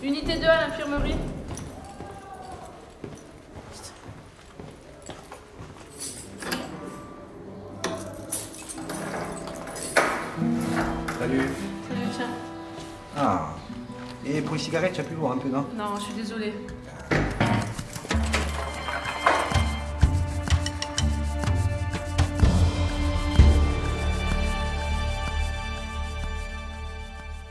Unité 2 à l'infirmerie. Salut. Salut, tiens. Ah. Et pour les cigarettes, tu as plus lourd un peu, non? Non, je suis désolée.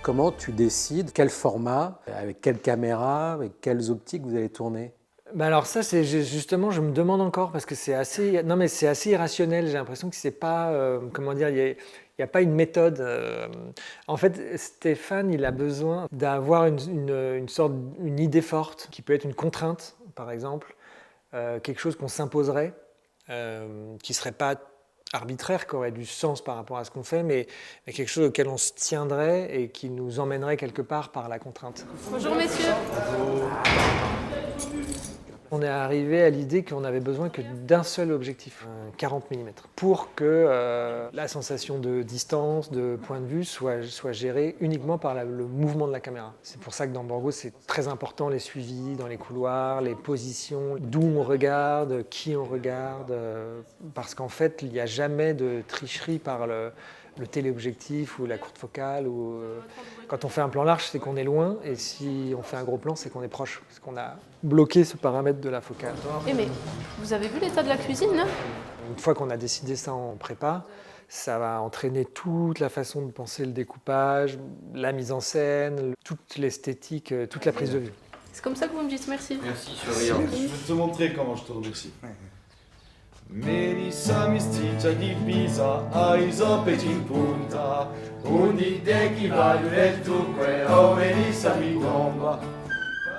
Comment tu décides quel format, avec quelle caméra, avec quelles optiques vous allez tourner? Bah alors ça, c'est justement, je me demande encore parce que c'est assez, non mais c'est assez irrationnel. J'ai l'impression que c'est pas, comment dire, il y a pas une méthode. En fait, Stéphane, il a besoin d'avoir une sorte, une idée forte qui peut être une contrainte, par exemple, quelque chose qu'on s'imposerait, qui serait pas arbitraire, qui aurait du sens par rapport à ce qu'on fait, mais quelque chose auquel on se tiendrait et qui nous emmènerait quelque part par la contrainte. Bonjour, messieurs. On est arrivé à l'idée qu'on avait besoin que d'un seul objectif, un 40 mm, pour que la sensation de distance, de point de vue soit gérée uniquement par le mouvement de la caméra. C'est pour ça que dans Borgo, c'est très important les suivis dans les couloirs, les positions, d'où on regarde, qui on regarde, parce qu'en fait, il n'y a jamais de tricherie par le téléobjectif ou la courte focale. Quand on fait un plan large, c'est qu'on est loin, et si on fait un gros plan, c'est qu'on est proche, parce qu'on a bloqué ce paramètre de la focale. Eh mais, vous avez vu l'état de la cuisine, là? Une fois qu'on a décidé ça en prépa, ça va entraîner toute la façon de penser le découpage, la mise en scène, toute l'esthétique, toute la prise de vue. C'est comme ça que vous me dites merci. Merci, surveillant. Je vais te montrer comment je te remercie. Melissa Mistica di Pisa, Aisope in punta, un'idea che va dunque, oh Melissa mi tomba.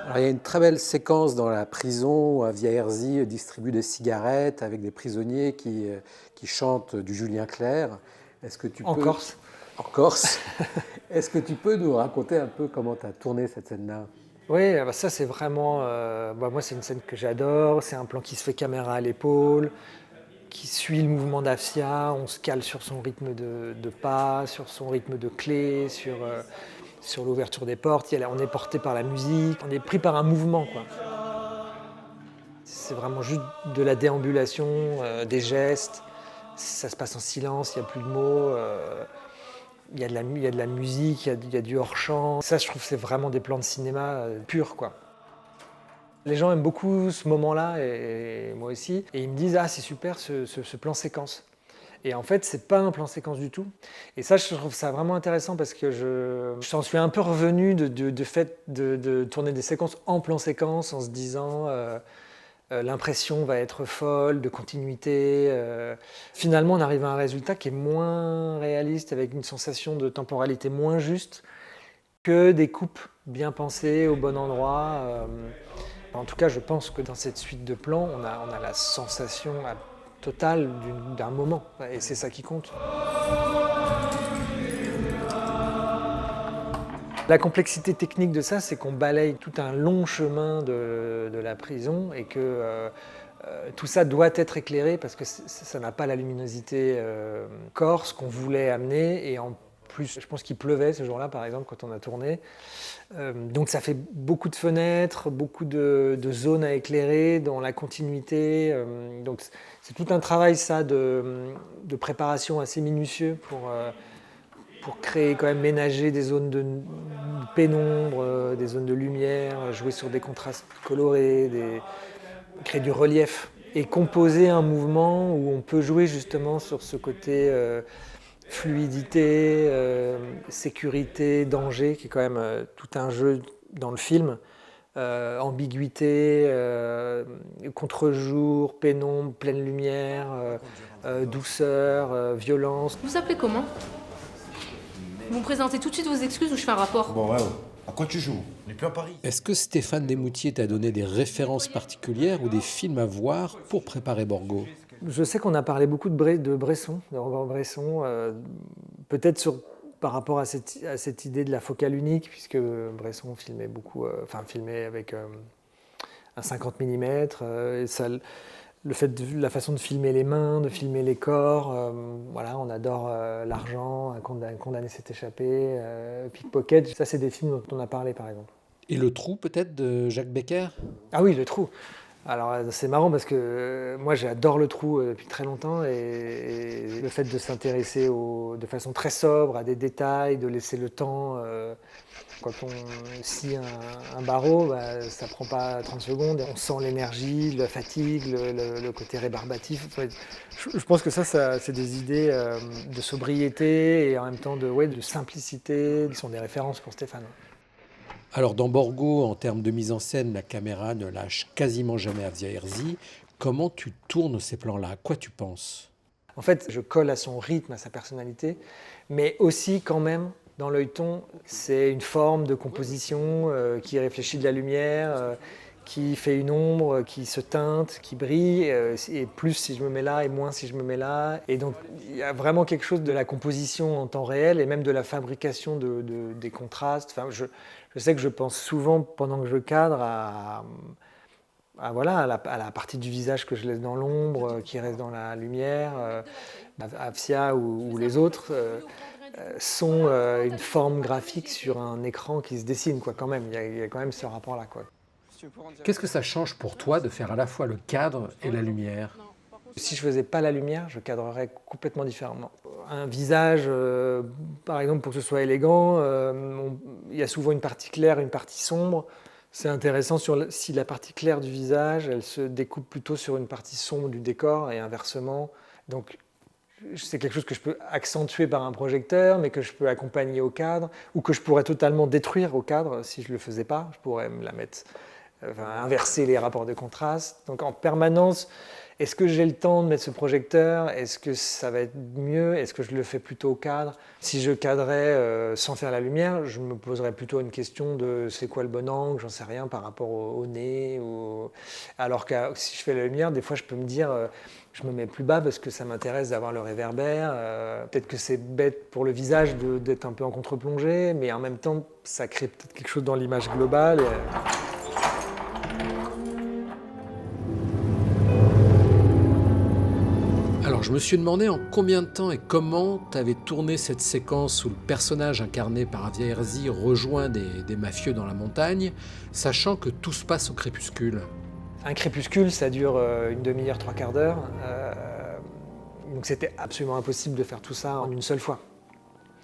Alors, il y a une très belle séquence dans la prison où Avia Herzi distribue des cigarettes avec des prisonniers qui chantent du Julien Clerc. Est-ce que tu En peux... Corse. En Corse. Est-ce que tu peux nous raconter un peu comment tu as tourné cette scène-là? Oui, bah ça c'est vraiment... moi c'est une scène que j'adore, c'est un plan qui se fait caméra à l'épaule, qui suit le mouvement d'Afsia, on se cale sur son rythme de pas, sur son rythme de clé, sur l'ouverture des portes, on est porté par la musique, on est pris par un mouvement, quoi. C'est vraiment juste de la déambulation, des gestes, ça se passe en silence, il n'y a plus de mots, il y a de la musique, il y a du hors-champ. Ça, je trouve, c'est vraiment des plans de cinéma purs, quoi. Les gens aiment beaucoup ce moment-là, et moi aussi, et ils me disent « Ah, c'est super ce plan séquence ». Et en fait, c'est pas un plan séquence du tout. Et ça, je trouve ça vraiment intéressant parce que je s'en suis un peu revenu de fait de tourner des séquences en plan séquence en se disant l'impression va être folle, de continuité. Finalement, on arrive à un résultat qui est moins réaliste, avec une sensation de temporalité moins juste que des coupes bien pensées au bon endroit. En tout cas, je pense que dans cette suite de plans, on a la sensation totale d'un moment, et c'est ça qui compte. La complexité technique de ça, c'est qu'on balaye tout un long chemin de la prison et que tout ça doit être éclairé parce que ça n'a pas la luminosité corse qu'on voulait amener, et en plus, je pense qu'il pleuvait ce jour-là, par exemple, quand on a tourné. Donc ça fait beaucoup de fenêtres, beaucoup de zones à éclairer dans la continuité. Donc c'est tout un travail, ça, de préparation assez minutieux pour créer, quand même, ménager des zones de pénombre, des zones de lumière, jouer sur des contrastes colorés, créer du relief et composer un mouvement où on peut jouer justement sur ce côté fluidité, sécurité, danger, qui est quand même tout un jeu dans le film. Ambiguïté, contre-jour, pénombre, pleine lumière, douceur, violence. Vous appelez comment? Vous me présentez tout de suite vos excuses ou je fais un rapport? Bon, ouais, à quoi tu joues? On n'est plus à Paris. Est-ce que Stéphane Desmoutiers t'a donné des références particulières ou des films à voir pour préparer Borgo? Je sais qu'on a parlé beaucoup de Bresson, de Robert Bresson, peut-être par rapport à cette idée de la focale unique, puisque Bresson filmait beaucoup, filmait avec un 50 mm, et ça, la façon de filmer les mains, de filmer les corps, voilà, on adore L'argent, un condamné s'est échappé, Pickpocket, ça c'est des films dont on a parlé, par exemple. Et le trou peut-être de Jacques Becker? Ah oui, le trou. Alors c'est marrant parce que moi j'adore le trou depuis très longtemps et le fait de s'intéresser de façon très sobre à des détails, de laisser le temps. Quand on scie un barreau, bah, ça prend pas 30 secondes et on sent l'énergie, la fatigue, le côté rébarbatif. Enfin, je pense que ça c'est des idées de sobriété et en même temps de simplicité qui sont des références pour Stéphane. Alors dans Borgo, en termes de mise en scène, la caméra ne lâche quasiment jamais à Via Herzi. Comment tu tournes ces plans-là? À quoi tu penses? En fait, je colle à son rythme, à sa personnalité, mais aussi quand même, dans l'œilleton, c'est une forme de composition qui réfléchit de la lumière, qui fait une ombre, qui se teinte, qui brille, et plus si je me mets là et moins si je me mets là. Et donc il y a vraiment quelque chose de la composition en temps réel et même de la fabrication des contrastes. Enfin, je sais que je pense souvent pendant que je cadre voilà, à la partie du visage que je laisse dans l'ombre, qui reste dans la lumière. Afsia ou les autres sont une forme graphique sur un écran qui se dessine, quoi, quand même. Il y a quand même ce rapport-là, quoi. Qu'est-ce que ça change pour toi de faire à la fois le cadre et la lumière? Si je ne faisais pas la lumière, je cadrerais complètement différemment. Un visage, par exemple, pour que ce soit élégant, il y a souvent une partie claire et une partie sombre. C'est intéressant si la partie claire du visage, elle se découpe plutôt sur une partie sombre du décor et inversement. Donc, c'est quelque chose que je peux accentuer par un projecteur, mais que je peux accompagner au cadre, ou que je pourrais totalement détruire au cadre si je ne le faisais pas. Je pourrais me la mettre, inverser les rapports de contraste. Donc en permanence, est-ce que j'ai le temps de mettre ce projecteur? Est-ce que ça va être mieux? Est-ce que je le fais plutôt au cadre? Si je cadrais sans faire la lumière, je me poserais plutôt une question de c'est quoi le bon angle, j'en sais rien par rapport au nez. Alors que si je fais la lumière, des fois je peux me dire je me mets plus bas parce que ça m'intéresse d'avoir le réverbère. Peut-être que c'est bête pour le visage d'être un peu en contre-plongée, mais en même temps ça crée peut-être quelque chose dans l'image globale. Alors je me suis demandé en combien de temps et comment tu avais tourné cette séquence où le personnage incarné par Avia Herzi rejoint des mafieux dans la montagne, sachant que tout se passe au crépuscule. Un crépuscule, ça dure une demi-heure, trois quarts d'heure. Donc c'était absolument impossible de faire tout ça en une seule fois.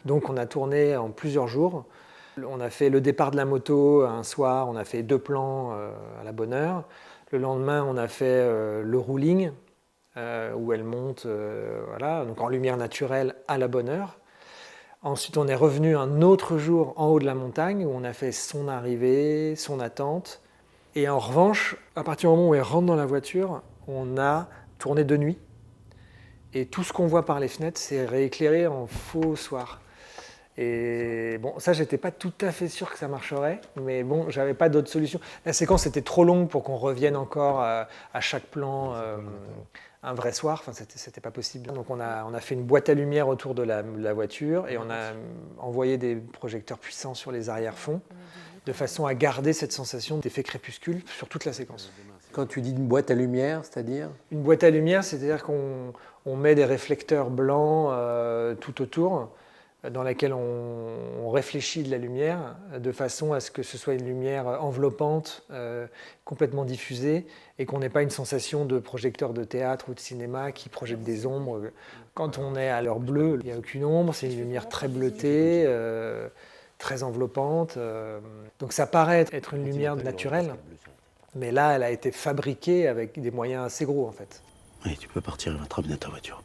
Donc on a tourné en plusieurs jours. On a fait le départ de la moto un soir, on a fait 2 plans à la bonne heure. Le lendemain, on a fait le rolling, où elle monte voilà, donc en lumière naturelle à la bonne heure. Ensuite, on est revenu un autre jour en haut de la montagne, où on a fait son arrivée, son attente. Et en revanche, à partir du moment où elle rentre dans la voiture, on a tourné de nuit. Et tout ce qu'on voit par les fenêtres, c'est rééclairé en faux soir. Et bon, ça, j'étais pas tout à fait sûr que ça marcherait, mais bon, j'avais pas d'autre solution. La séquence était trop longue pour qu'on revienne encore à chaque plan un vrai soir. Enfin, c'était pas possible. Donc on a fait une boîte à lumière autour de la voiture et on a envoyé des projecteurs puissants sur les arrière-fonds de façon à garder cette sensation d'effet crépuscule sur toute la séquence. Quand tu dis une boîte à lumière, c'est-à-dire? Une boîte à lumière, c'est-à-dire qu'on met des réflecteurs blancs tout autour, dans laquelle on réfléchit de la lumière de façon à ce que ce soit une lumière enveloppante, complètement diffusée, et qu'on n'ait pas une sensation de projecteur de théâtre ou de cinéma qui projette des ombres. Quand on est à l'heure bleue, il n'y a aucune ombre, c'est une lumière très bleutée, très enveloppante. Donc ça paraît être une lumière naturelle, mais là, elle a été fabriquée avec des moyens assez gros, en fait. Oui, tu peux partir et va te ramener ta voiture.